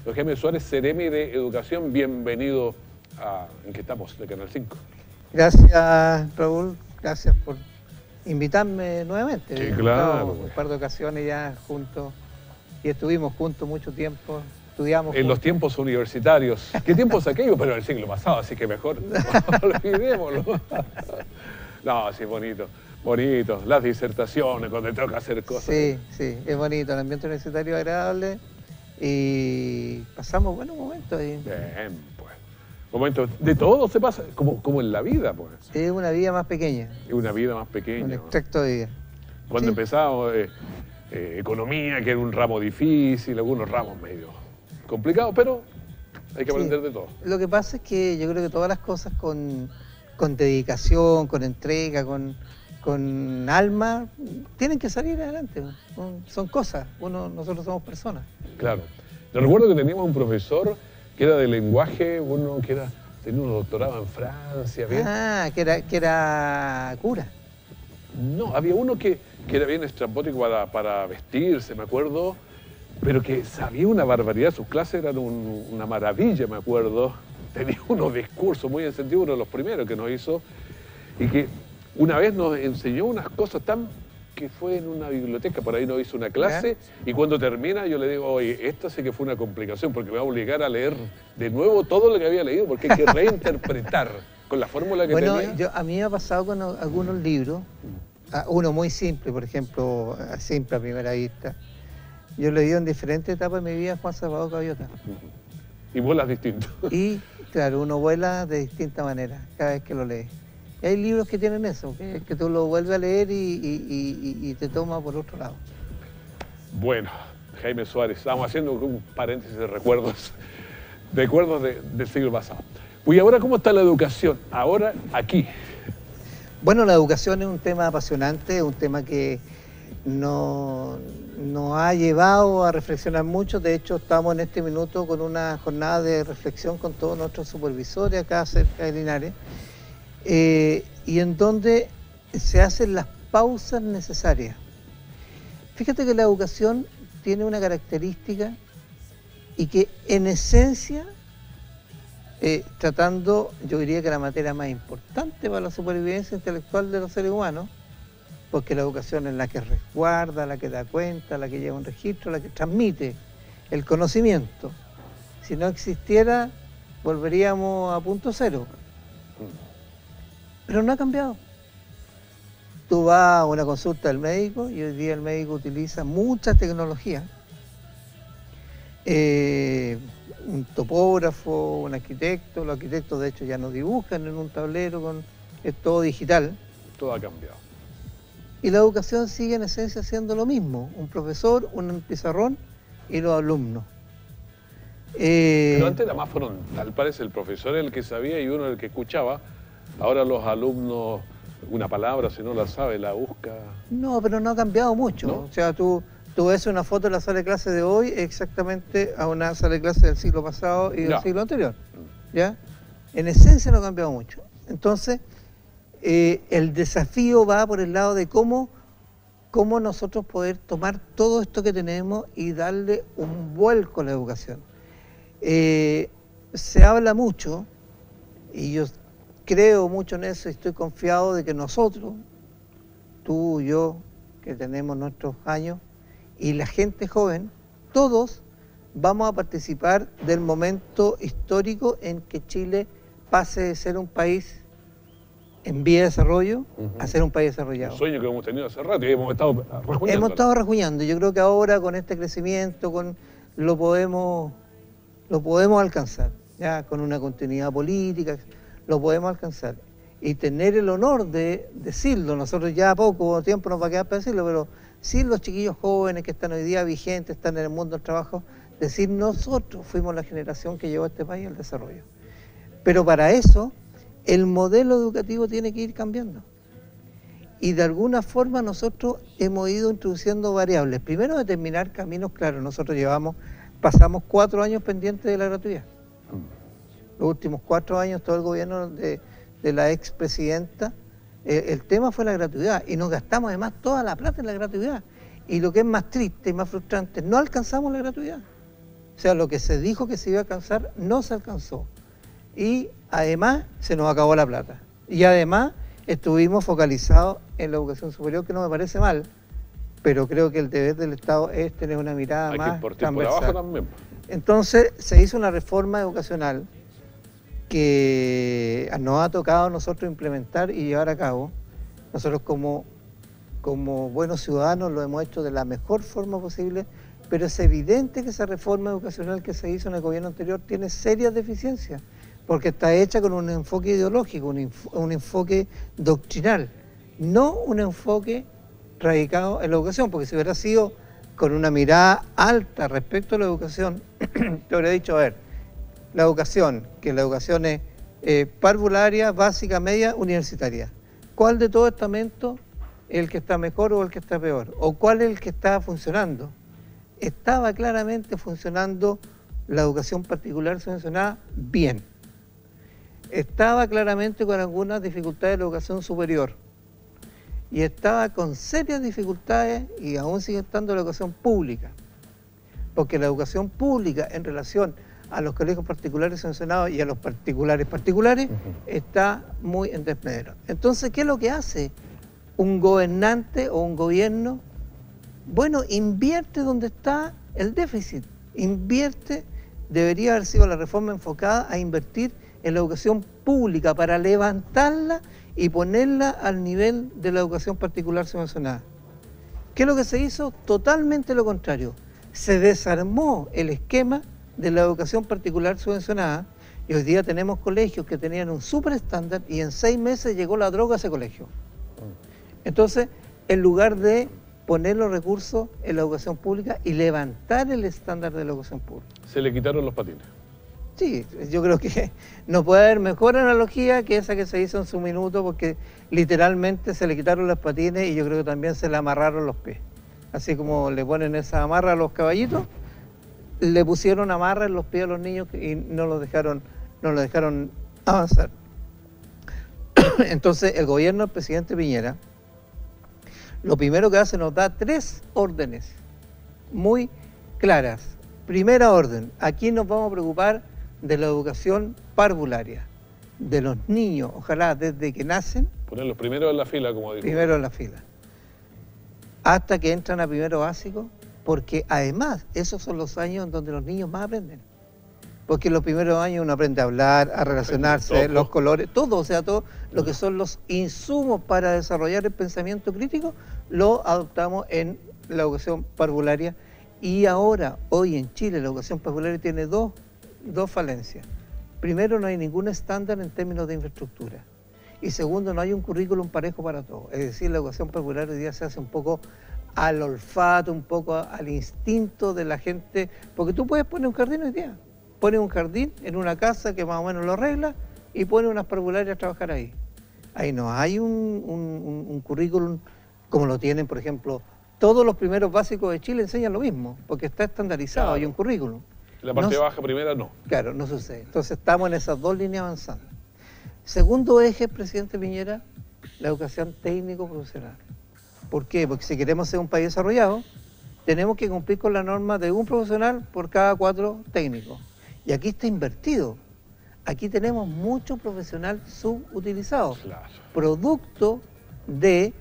Don Jaime Suárez, Seremi de Educación, bienvenido a ¿En qué estamos? De Canal 5. Gracias, Raúl, gracias por invitarme nuevamente. Sí, Hemos claro. estado un par de ocasiones ya juntos y estuvimos juntos mucho tiempo, estudiamos En los juntos. tiempos universitarios. ¿Qué tiempos aquellos? Pero el siglo pasado, así que mejor olvidémoslo. No, sí, bonito. Bonito. Las disertaciones, cuando toca hacer cosas. Sí, sí, es bonito, el ambiente universitario agradable y pasamos buenos momentos ahí. Bien, pues. Momentos de todo se pasa, como en la vida, pues. Es una vida más pequeña, Es una vida más pequeña. un ¿no? extracto de vida. Cuando Sí. empezábamos, economía, que era un ramo difícil, algunos ramos medio complicados, pero hay que aprender Sí. de todo. Lo que pasa es que yo creo que todas las cosas con dedicación, con entrega, con alma, tienen que salir adelante. Son cosas, nosotros somos personas. Claro. Yo recuerdo que teníamos un profesor que era de lenguaje, uno que tenía un doctorado en Francia, ¿bien? Ah, que era cura. No, había uno que era bien estrambótico para vestirse, me acuerdo, pero que sabía una barbaridad. Sus clases eran una maravilla, me acuerdo. Tenía unos discursos muy encendidos, uno de los primeros que nos hizo, y que una vez nos enseñó unas cosas que fue en una biblioteca, por ahí nos hizo una clase, y cuando termina yo le digo, oye, esta sí que fue una complicación, porque me va a obligar a leer de nuevo todo lo que había leído, porque hay que reinterpretar con la fórmula que Bueno, tenía. a mí me ha pasado con algunos libros, uno muy simple, por ejemplo, simple a primera vista. Yo lo he leído en diferentes etapas de mi vida, Juan Salvador Gaviota. Y vuelas distinto. Y claro, uno vuela de distinta manera cada vez que lo lee. Y hay libros que tienen eso, que tú lo vuelves a leer y te toma por otro lado. Bueno, Jaime Suárez, estamos haciendo un paréntesis de recuerdos del siglo pasado. Y ahora, ¿cómo está la educación? Ahora, aquí. Bueno, la educación es un tema apasionante, es un tema que nos ha llevado a reflexionar mucho. De hecho, estamos en este minuto con una jornada de reflexión con todos nuestros supervisores acá cerca de Linares, y en donde se hacen las pausas necesarias. Fíjate que la educación tiene una característica y que en esencia, tratando, yo diría que la materia más importante para la supervivencia intelectual de los seres humanos, porque la educación es la que resguarda, la que da cuenta, la que lleva un registro, la que transmite el conocimiento. Si no existiera, volveríamos a punto cero. Pero no ha cambiado. Tú vas a una consulta del médico y hoy día el médico utiliza mucha tecnología. Un topógrafo, un arquitecto, los arquitectos de hecho ya no dibujan en un tablero, es todo digital. Todo ha cambiado. Y la educación sigue en esencia siendo lo mismo, un profesor, un pizarrón y los alumnos. Pero antes era más frontal, parece, el profesor era el que sabía y uno el que escuchaba. Ahora los alumnos, una palabra, si no la sabe, la busca. No, pero no ha cambiado mucho. ¿No? O sea, tú ves una foto de la sala de clase de hoy exactamente a una sala de clase del siglo pasado y del siglo anterior. ¿Ya? En esencia no ha cambiado mucho. Entonces, el desafío va por el lado de cómo nosotros poder tomar todo esto que tenemos y darle un vuelco a la educación. Se habla mucho, y yo creo mucho en eso y estoy confiado de que nosotros, tú, yo, que tenemos nuestros años, y la gente joven, todos vamos a participar del momento histórico en que Chile pase de ser un país en vía de desarrollo a ser un país desarrollado. Un sueño que hemos tenido hace rato y hemos estado rajuñando. Hemos estado rajuñando. Yo creo que ahora con este crecimiento lo podemos alcanzar, ya con una continuidad política, lo podemos alcanzar. Y tener el honor de decirlo, nosotros ya poco tiempo nos va a quedar para decirlo, pero sí los chiquillos jóvenes que están hoy día vigentes, están en el mundo del trabajo, decir nosotros fuimos la generación que llevó a este país al desarrollo. Pero para eso, el modelo educativo tiene que ir cambiando. Y de alguna forma nosotros hemos ido introduciendo variables. Primero, determinar caminos claros. Nosotros pasamos 4 años pendientes de la gratuidad. Los últimos 4 años, todo el gobierno de la expresidenta, el tema fue la gratuidad. Y nos gastamos además toda la plata en la gratuidad. Y lo que es más triste y más frustrante, no alcanzamos la gratuidad. O sea, lo que se dijo que se iba a alcanzar, no se alcanzó. Y además se nos acabó la plata. Y además estuvimos focalizados en la educación superior, que no me parece mal, pero creo que el deber del Estado es tener una mirada Hay más que partir por transversal. abajo también. Entonces se hizo una reforma educacional que nos ha tocado a nosotros implementar y llevar a cabo. Nosotros como buenos ciudadanos lo hemos hecho de la mejor forma posible, pero es evidente que esa reforma educacional que se hizo en el gobierno anterior tiene serias deficiencias, porque está hecha con un enfoque ideológico, un enfoque doctrinal, no un enfoque radicado en la educación, porque si hubiera sido con una mirada alta respecto a la educación, te habría dicho, a ver, la educación, que la educación es parvularia, básica, media, universitaria. ¿Cuál de todo estamento es el que está mejor o el que está peor? ¿O cuál es el que está funcionando? Estaba claramente funcionando la educación particular subvencionada bien. Estaba claramente con algunas dificultades de la educación superior. Y estaba con serias dificultades, y aún sigue estando la educación pública. Porque la educación pública en relación a los colegios particulares subvencionados y a los particulares está muy en desmedro. Entonces, ¿qué es lo que hace un gobernante o un gobierno? Bueno, invierte donde está el déficit. Invierte, debería haber sido la reforma enfocada a invertir en la educación pública para levantarla y ponerla al nivel de la educación particular subvencionada. ¿Qué es lo que se hizo? Totalmente lo contrario. Se desarmó el esquema de la educación particular subvencionada y hoy día tenemos colegios que tenían un súper estándar y en 6 meses llegó la droga a ese colegio. Entonces, en lugar de poner los recursos en la educación pública y levantar el estándar de la educación pública. Se le quitaron los patines. Sí, yo creo que no puede haber mejor analogía que esa que se hizo en su minuto, porque literalmente se le quitaron los patines y yo creo que también se le amarraron los pies. Así como le ponen esa amarra a los caballitos, le pusieron amarra en los pies a los niños y no los dejaron avanzar. Entonces el gobierno del presidente Piñera, lo primero que hace, nos da 3 órdenes muy claras. Primera orden, aquí nos vamos a preocupar de la educación parvularia, de los niños, ojalá desde que nacen. Ponerlos primero en la fila, como dijo. Primero en la fila. Hasta que entran a primero básico, porque además esos son los años en donde los niños más aprenden. Porque en los primeros años uno aprende a hablar, a relacionarse, los colores, todo, o sea, todo lo que son los insumos para desarrollar el pensamiento crítico, lo adoptamos en la educación parvularia. Y ahora, hoy en Chile, la educación parvularia tiene dos falencias. Primero, no hay ningún estándar en términos de infraestructura. Y segundo, no hay un currículum parejo para todos. Es decir, la educación parvularia hoy día se hace un poco al olfato, un poco al instinto de la gente. Porque tú puedes poner un jardín hoy día. Pones un jardín en una casa que más o menos lo arregla y pones unas parvularias a trabajar ahí. Ahí no hay un currículum como lo tienen, por ejemplo, todos los primeros básicos de Chile enseñan lo mismo, porque está estandarizado, claro. Hay un currículum. La parte baja primera no. Claro, no sucede. Entonces estamos en esas 2 líneas avanzando. Segundo eje, presidente Piñera, la educación técnico-profesional. ¿Por qué? Porque si queremos ser un país desarrollado, tenemos que cumplir con la norma de un profesional por cada 4 técnicos. Y aquí está invertido. Aquí tenemos mucho profesional subutilizado, claro. Producto de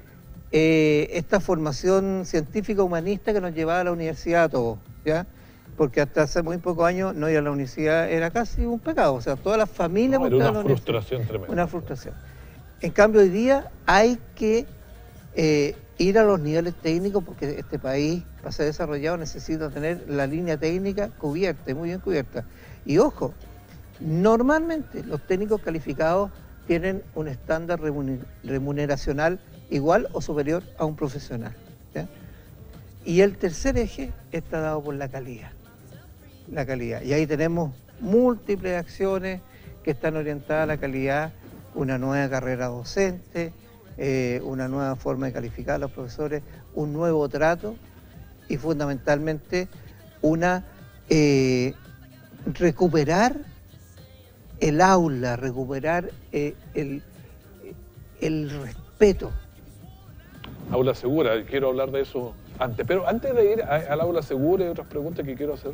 esta formación científica humanista que nos llevaba a la universidad a todos, ¿ya? Porque hasta hace muy pocos años no ir a la universidad era casi un pecado, o sea, todas las familias... No, era una frustración tremenda. Una frustración. En cambio, hoy día hay que ir a los niveles técnicos porque este país, para ser desarrollado, necesita tener la línea técnica cubierta, muy bien cubierta. Y ojo, normalmente los técnicos calificados tienen un estándar remuneracional igual o superior a un profesional, ¿ya? Y el tercer eje está dado por la calidad. La calidad. Y ahí tenemos múltiples acciones que están orientadas a la calidad, una nueva carrera docente, una nueva forma de calificar a los profesores, un nuevo trato y fundamentalmente recuperar el aula, recuperar el respeto. Aula segura, quiero hablar de eso antes. Pero antes de ir al aula segura y otras preguntas que quiero hacer,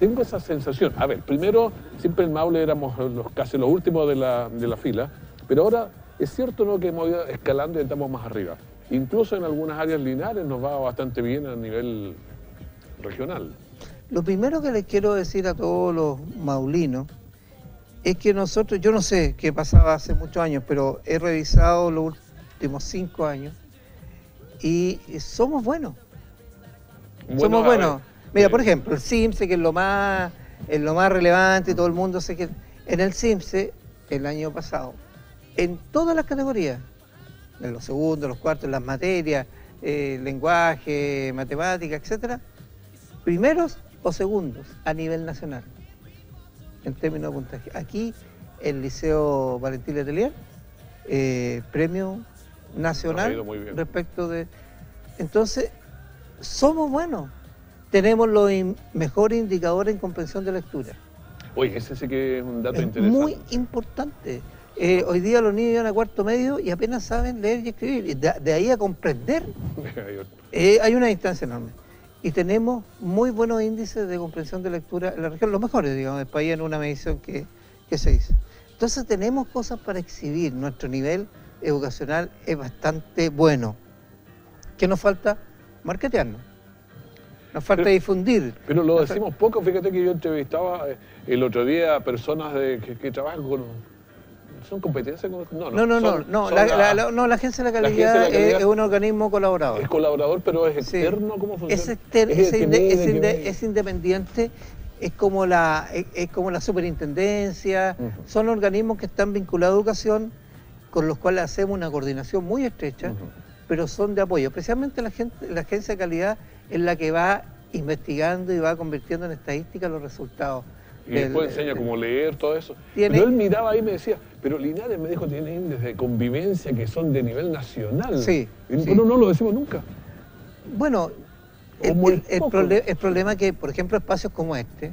tengo esa sensación. A ver, primero, siempre en Maule éramos casi los últimos de la fila, pero ahora es cierto, ¿no?, que hemos ido escalando y estamos más arriba. Incluso en algunas áreas lineares nos va bastante bien a nivel regional. Lo primero que les quiero decir a todos los maulinos es que nosotros, yo no sé qué pasaba hace muchos años, pero he revisado los últimos 5 años y somos buenos. Somos buenos. Mira, por ejemplo, el CIMSE, que es lo más relevante, y todo el mundo sé que en el CIMSE, el año pasado, en todas las categorías, en los segundos, los cuartos, en las materias, lenguaje, matemática, etcétera, primeros o segundos a nivel nacional, en términos de puntaje. Aquí, el Liceo Valentín Letelier, premio nacional respecto de... Entonces, somos buenos. Tenemos los mejores indicadores en comprensión de lectura. Oye, ese sí que es un dato es interesante. Muy importante. Hoy día los niños llegan a cuarto medio y apenas saben leer y escribir. Y de ahí a comprender, hay una distancia enorme. Y tenemos muy buenos índices de comprensión de lectura en la región, los mejores, digamos, del país en una medición que se hizo. Entonces tenemos cosas para exhibir. Nuestro nivel educacional es bastante bueno. ¿Qué nos falta? Marketearnos. Nos falta difundir. Pero lo decimos poco. Fíjate que yo entrevistaba el otro día a personas que trabajan con... ¿Son competencias? No, la Agencia de la Calidad es un organismo colaborador. Es colaborador, pero es externo. ¿Cómo funciona? Es independiente, es como la superintendencia. Son organismos que están vinculados a educación, con los cuales hacemos una coordinación muy estrecha, pero son de apoyo. Especialmente la Agencia de Calidad es la que va investigando y va convirtiendo en estadística los resultados. Y después enseña cómo leer, todo eso. Pero él miraba ahí y me decía, pero Linares me dijo, tiene índices de convivencia que son de nivel nacional. Sí. Pero no lo decimos nunca. Bueno, el problema es que, por ejemplo, espacios como este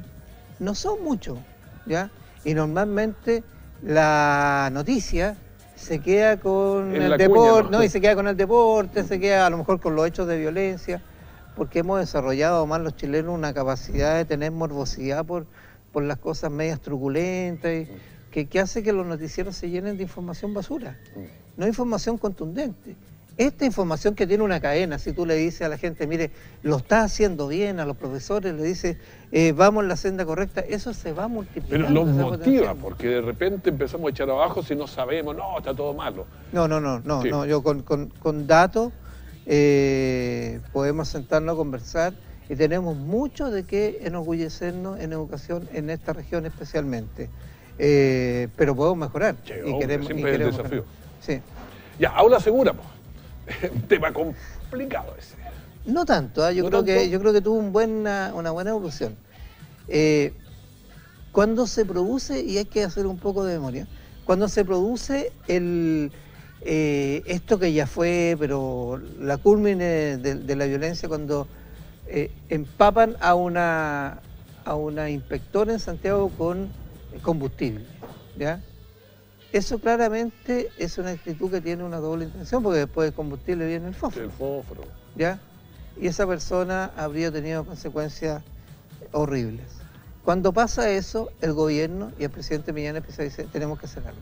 no son muchos, ¿ya? Y normalmente la noticia se queda con el deporte, ¿no? Y se queda con el deporte, se queda a lo mejor con los hechos de violencia, porque hemos desarrollado más los chilenos una capacidad de tener morbosidad por las cosas medias truculentas, que hace que los noticieros se llenen de información basura, no información contundente. Esta información que tiene una cadena, si tú le dices a la gente, mire, lo está haciendo bien, a los profesores le dices, vamos en la senda correcta, eso se va multiplicando. Pero los motiva, porque de repente empezamos a echar abajo si no sabemos, no, está todo malo. No, yo con datos podemos sentarnos a conversar y tenemos mucho de qué enorgullecernos en educación en esta región especialmente. Pero podemos mejorar. Siempre es el desafío. Sí. Ya, aula segura, pues. Un tema complicado ese. No tanto, yo creo que tuvo una buena evolución. Cuando se produce, y hay que hacer un poco de memoria, cuando se produce esto que ya fue, pero la culmine de la violencia, cuando empapan a una inspectora en Santiago con combustible, ¿ya? Eso claramente es una actitud que tiene una doble intención, porque después del combustible viene el fósforo. El fósforo. ¿Ya? Y esa persona habría tenido consecuencias horribles. Cuando pasa eso, el gobierno y el presidente Millán empieza a decir, tenemos que hacer algo.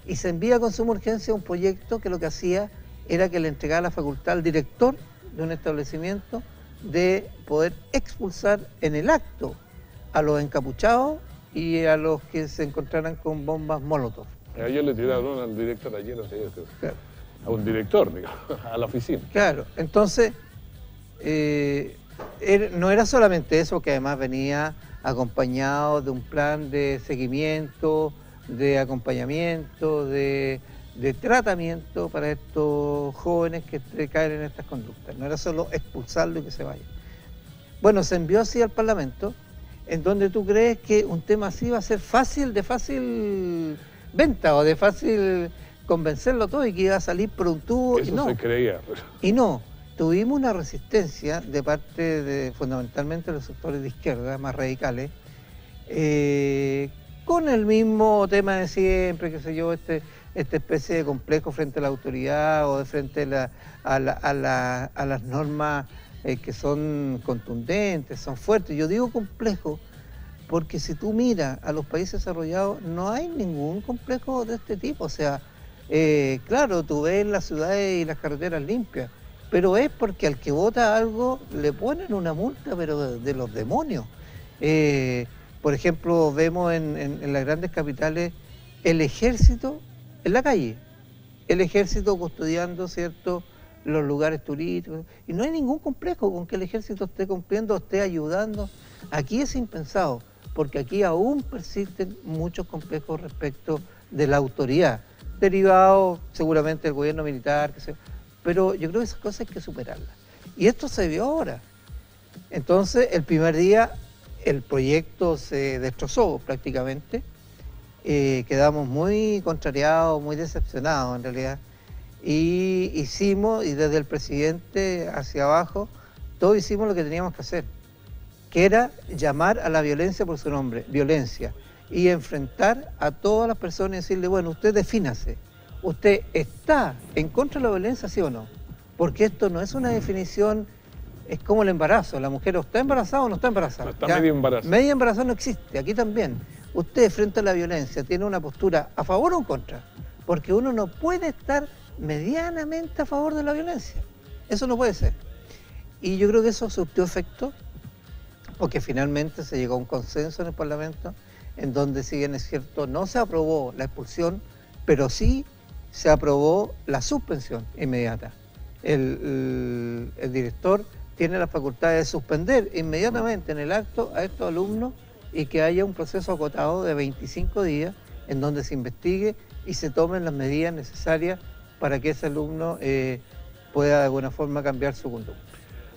Y se envía con suma urgencia un proyecto que lo que hacía era que le entregaba la facultad al director de un establecimiento de poder expulsar en el acto a los encapuchados y a los que se encontraran con bombas Molotov. A ellos le tiraron al director ayer, claro. A un director, digamos, a la oficina. Claro, entonces no era solamente eso, que además venía acompañado de un plan de seguimiento, de acompañamiento, de tratamiento para estos jóvenes que caen en estas conductas. No era solo expulsarlo y que se vaya. Bueno, se envió así al Parlamento, en donde tú crees que un tema así va a ser de fácil venta o de fácil convencerlo todo y que iba a salir por un tubo. Eso y no. Se creía. Y no, tuvimos una resistencia de parte de fundamentalmente los sectores de izquierda más radicales, con el mismo tema de siempre, qué sé yo, esta especie de complejo frente a la autoridad o de frente a las normas que son contundentes, son fuertes. Yo digo complejo porque si tú miras a los países desarrollados, no hay ningún complejo de este tipo. O sea, claro, tú ves las ciudades y las carreteras limpias, pero es porque al que vota algo le ponen una multa, pero de los demonios. Por ejemplo, vemos en las grandes capitales el ejército en la calle, el ejército custodiando, ¿cierto?, los lugares turísticos, y no hay ningún complejo con que el ejército esté cumpliendo, esté ayudando. Aquí es impensado, porque aquí aún persisten muchos complejos respecto de la autoridad, derivados seguramente del gobierno militar, pero yo creo que esas cosas hay que superarlas. Y esto se vio ahora. Entonces, el primer día el proyecto se destrozó prácticamente, quedamos muy contrariados, muy decepcionados en realidad, y hicimos, y desde el presidente hacia abajo, todos hicimos lo que teníamos que hacer, que era llamar a la violencia por su nombre, violencia, y enfrentar a todas las personas y decirle, bueno, usted defínase, ¿usted está en contra de la violencia, sí o no? Porque esto no es una definición, es como el embarazo, la mujer o está embarazada o no está embarazada. Está medio embarazada. Medio embarazada no existe, aquí también. Usted frente a la violencia tiene una postura a favor o en contra, porque uno no puede estar medianamente a favor de la violencia. Eso no puede ser. Y yo creo que eso surtió efecto, porque finalmente se llegó a un consenso en el Parlamento, en donde, si bien es cierto, no se aprobó la expulsión, pero sí se aprobó la suspensión inmediata. El director tiene la facultad de suspender inmediatamente en el acto a estos alumnos y que haya un proceso acotado de 25 días en donde se investigue y se tomen las medidas necesarias para que ese alumno pueda de alguna forma cambiar su conducta.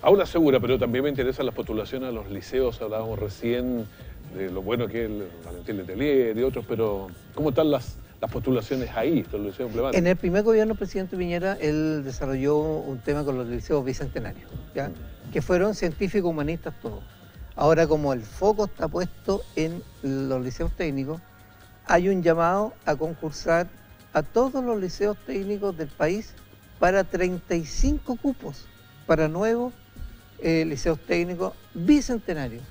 Aula segura, pero también me interesan las postulaciones a los liceos. Hablábamos recién de lo bueno que es el Valentín Letelier y otros, pero ¿cómo están las postulaciones ahí, los liceos emblemáticos? En el primer gobierno del presidente Piñera, él desarrolló un tema con los liceos bicentenarios, ¿ya? Que fueron científicos humanistas todos. Ahora, como el foco está puesto en los liceos técnicos, hay un llamado a concursar a todos los liceos técnicos del país para 35 cupos para nuevos liceos técnicos bicentenarios.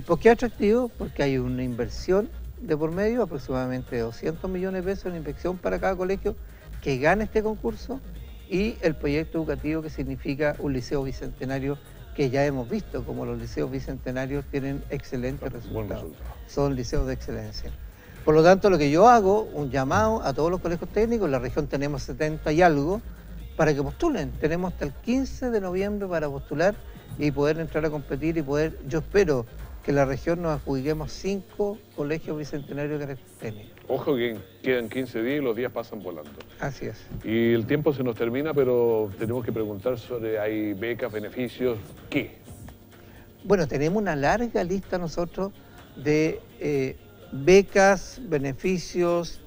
¿Por qué atractivo? Porque hay una inversión de por medio, aproximadamente 200 millones de pesos en inversión para cada colegio que gane este concurso, y el proyecto educativo que significa un liceo bicentenario, que ya hemos visto como los liceos bicentenarios tienen excelentes resultados. Son liceos de excelencia. Por lo tanto, lo que yo hago, un llamado a todos los colegios técnicos, en la región tenemos 70 y algo, para que postulen. Tenemos hasta el 15 de noviembre para postular y poder entrar a competir y poder, yo espero que en la región nos adjudiquemos 5 colegios bicentenarios de carácter técnico. Ojo que quedan 15 días y los días pasan volando. Así es. Y el tiempo se nos termina, pero tenemos que preguntar sobre, ¿hay becas, beneficios? ¿Qué? Bueno, tenemos una larga lista nosotros de becas, beneficios,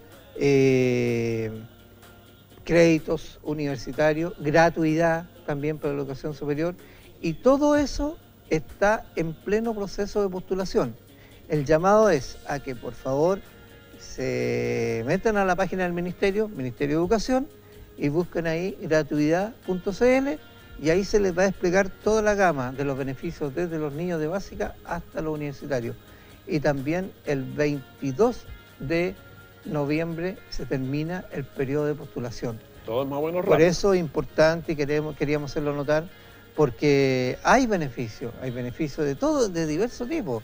créditos universitarios, gratuidad también para la educación superior, y todo eso está en pleno proceso de postulación. El llamado es a que por favor se metan a la página del Ministerio de Educación, y busquen ahí gratuidad.cl, y ahí se les va a explicar toda la gama de los beneficios desde los niños de básica hasta los universitarios. Y también el 22 de noviembre se termina el periodo de postulación. Todo es más o menos rápido. Por eso es importante y queríamos hacerlo notar, porque hay beneficios de todo, de diversos tipos,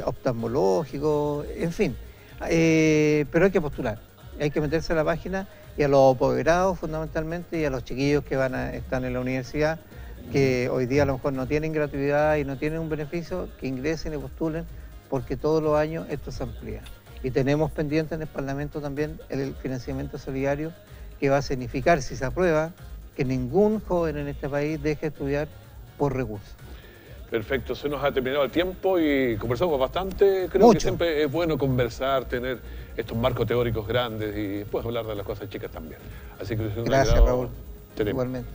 oftalmológicos, en fin. Pero hay que postular, hay que meterse a la página, y a los apoderados fundamentalmente, y a los chiquillos que están en la universidad, que hoy día a lo mejor no tienen gratuidad y no tienen un beneficio, que ingresen y postulen, porque todos los años esto se amplía. Y tenemos pendiente en el Parlamento también el financiamiento solidario, que va a significar, si se aprueba, que ningún joven en este país deje de estudiar por recursos. Perfecto, se nos ha terminado el tiempo y conversamos bastante. Creo Mucho. que siempre es bueno conversar, tener estos marcos teóricos grandes y después hablar de las cosas chicas también. Así que es un Gracias, agrado Raúl. tenemos. Igualmente.